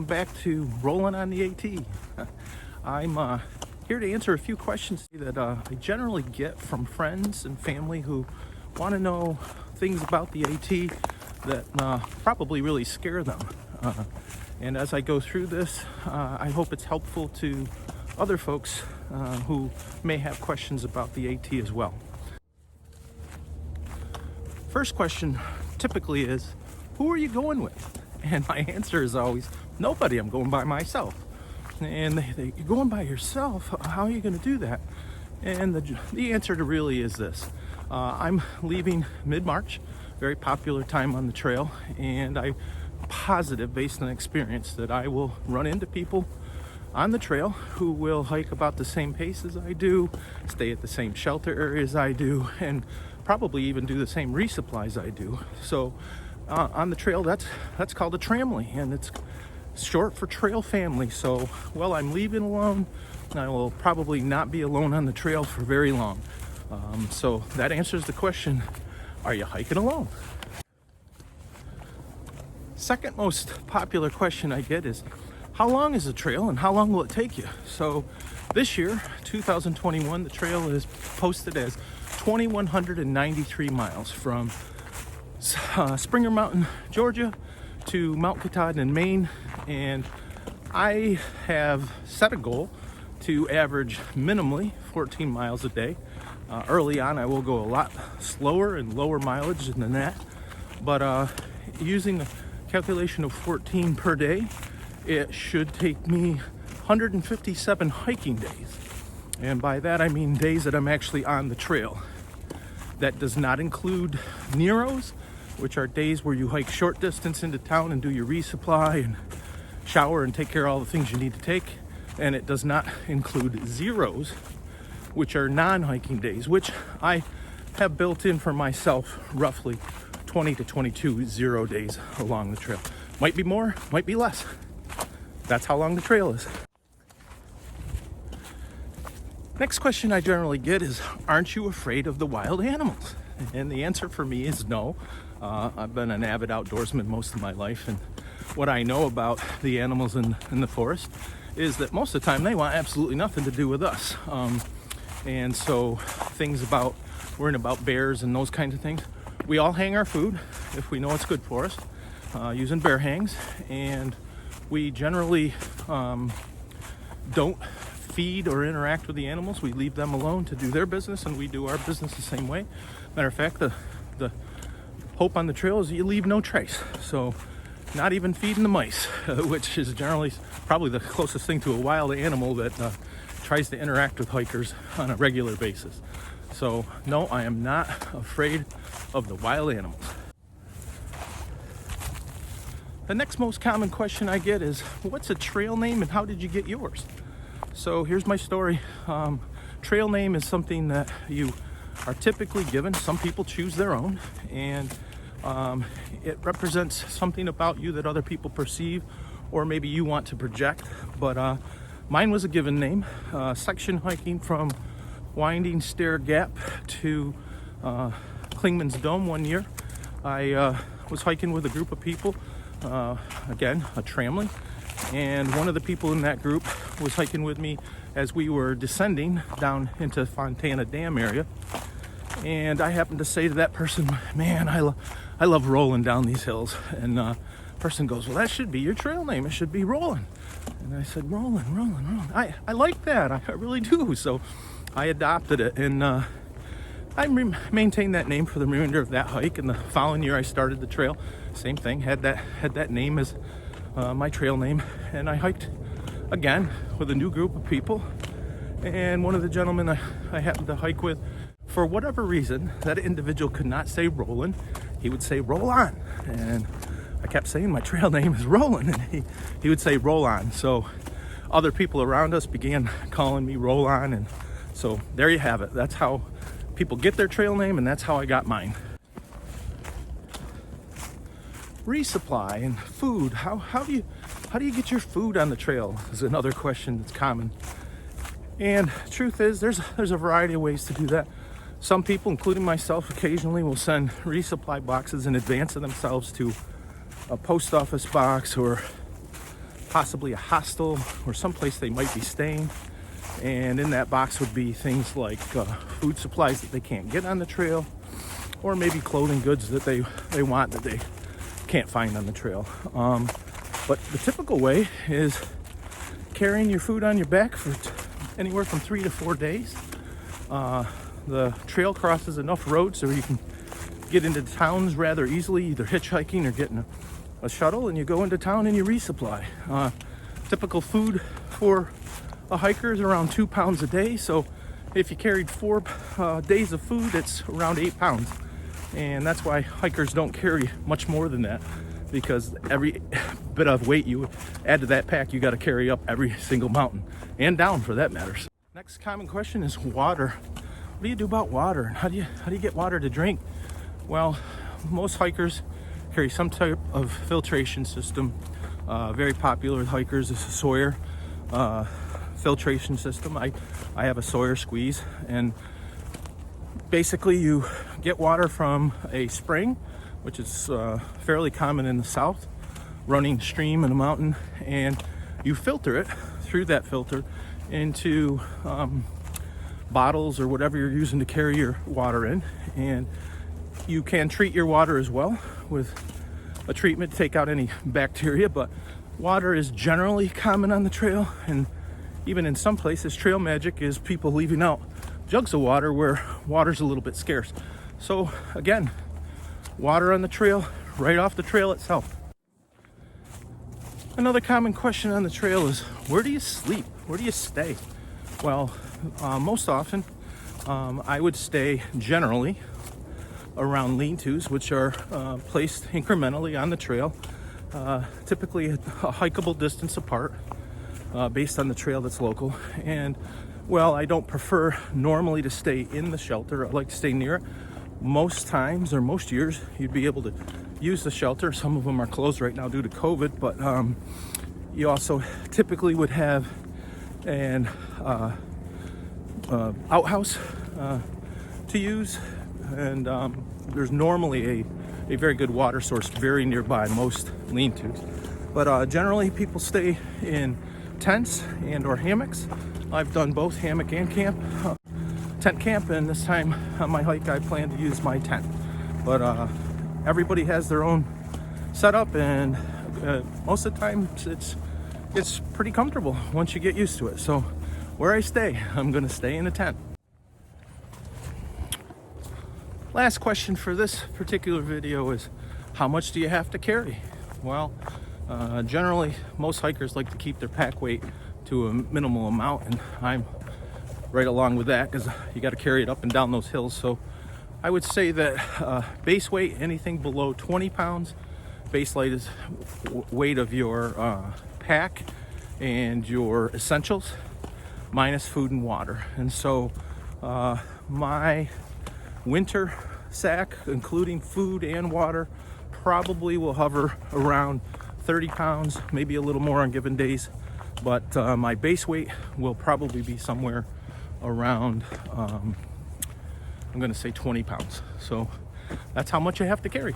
back to Rolling on the AT. I'm here to answer a few questions that I generally get from friends and family who want to know things about the AT that probably really scare them. And as I go through this, I hope it's helpful to other folks who may have questions about the AT as well. First question typically is, who are you going with? And my answer is always, nobody. I'm going by myself. And you're going by yourself? How are you going to do that? And the answer to really is this. I'm leaving mid-March, very popular time on the trail, and I'm positive, based on experience, that I will run into people on the trail who will hike about the same pace as I do, stay at the same shelter areas I do, and probably even do the same resupplies I do. So on the trail, that's called a tramily, and it's short for trail family. So while I'm leaving alone, I will probably not be alone on the trail for very long. So that answers the question, are you hiking alone? Second most popular question I get is, how long is the trail and how long will it take you? So this year, 2021, the trail is posted as 2,193 miles from Springer Mountain, Georgia to Mount Katahdin in Maine. And I have set a goal to average minimally 14 miles a day. Early on, I will go a lot slower and lower mileage than that. But using a calculation of 14 per day, it should take me 157 hiking days. And by that, I mean days that I'm actually on the trail. That does not include Neros, which are days where you hike short distance into town and do your resupply and shower and take care of all the things you need to take. And it does not include zeros, which are non-hiking days, which I have built in for myself roughly 20 to 22 zero days along the trail. Might be more, might be less. That's how long the trail is. Next question I generally get is, aren't you afraid of the wild animals? And the answer for me is no. I've been an avid outdoorsman most of my life, and what I know about the animals in the forest is that most of the time they want absolutely nothing to do with us. And so things about worrying about bears and those kinds of things, we all hang our food if we know it's good for us, using bear hangs, and we generally don't feed or interact with the animals. We leave them alone to do their business, and we do our business the same way. Matter of fact, the hope on the trail is you leave no trace. So not even feeding the mice, which is generally probably the closest thing to a wild animal that tries to interact with hikers on a regular basis. So no, I am not afraid of the wild animals. The next most common question I get is, what's a trail name and how did you get yours? So here's my story. Trail name is something that you are typically given. Some people choose their own, and it represents something about you that other people perceive, or maybe you want to project. But mine was a given name. Section hiking from Winding Stair Gap to Klingman's Dome one year. I was hiking with a group of people, again, a tramily, and one of the people in that group was hiking with me as we were descending down into Fontana Dam area. And I happened to say to that person, man, I love rolling down these hills. And the person goes, well, that should be your trail name. It should be Rolling. And I said, Rolling. I like that. I really do. So I adopted it, and I maintained that name for the remainder of that hike. And the following year I started the trail. Same thing, had that name as my trail name. And I hiked again with a new group of people. And one of the gentlemen I happened to hike with, for whatever reason, that individual could not say Rollin'. He would say roll on. And I kept saying my trail name is Rollin', and he would say roll on. So other people around us began calling me Roll On, and so there you have it. That's how people get their trail name, and that's how I got mine. Resupply and food. How do you get your food on the trail is another question that's common. And truth is, there's a variety of ways to do that. Some people, including myself, occasionally will send resupply boxes in advance of themselves to a post office box or possibly a hostel or someplace they might be staying. And in that box would be things like food supplies that they can't get on the trail, or maybe clothing goods that they want that they can't find on the trail. But the typical way is carrying your food on your back for anywhere from 3 to 4 days. The trail crosses enough roads so you can get into towns rather easily, either hitchhiking or getting a shuttle, and you go into town and you resupply. Typical food for a hiker is around 2 pounds a day, so if you carried 4 days of food, it's around 8 pounds. And that's why hikers don't carry much more than that, because every bit of weight you add to that pack, you got to carry up every single mountain and down for that matter. Next common question is water. What do you do about water? How do you get water to drink? Well, most hikers carry some type of filtration system. Very popular with hikers is a Sawyer filtration system. I have a Sawyer squeeze, and basically you get water from a spring, which is fairly common in the south, running stream in a mountain, and you filter it through that filter into bottles or whatever you're using to carry your water in. And you can treat your water as well with a treatment to take out any bacteria, but water is generally common on the trail, and even in some places, trail magic is people leaving out jugs of water where water's a little bit scarce. So again, water on the trail, right off the trail itself. Another common question on the trail is, where do you sleep? Where do you stay? Well, most often, I would stay generally around lean-tos, which are placed incrementally on the trail, typically a hikeable distance apart, based on the trail that's local. And well, I don't prefer normally to stay in the shelter. I like to stay near it. Most times, or most years, you'd be able to use the shelter. Some of them are closed right now due to COVID, but you also typically would have an outhouse to use, and there's normally a very good water source very nearby most lean-tos. But generally people stay in tents and or hammocks. I've done both hammock and tent camp, and this time on my hike I plan to use my tent. But everybody has their own setup, and most of the time it's pretty comfortable once you get used to it. So where I stay, I'm gonna stay in a tent. Last question for this particular video is, how much do you have to carry? Well, generally most hikers like to keep their pack weight to a minimal amount, and I'm right along with that because you got to carry it up and down those hills. So I would say that base weight, anything below 20 pounds. Base weight is weight of your pack and your essentials minus food and water. And so my winter sack, including food and water, probably will hover around 30 pounds, maybe a little more on given days. But my base weight will probably be somewhere around, I'm gonna say 20 pounds. So that's how much I have to carry.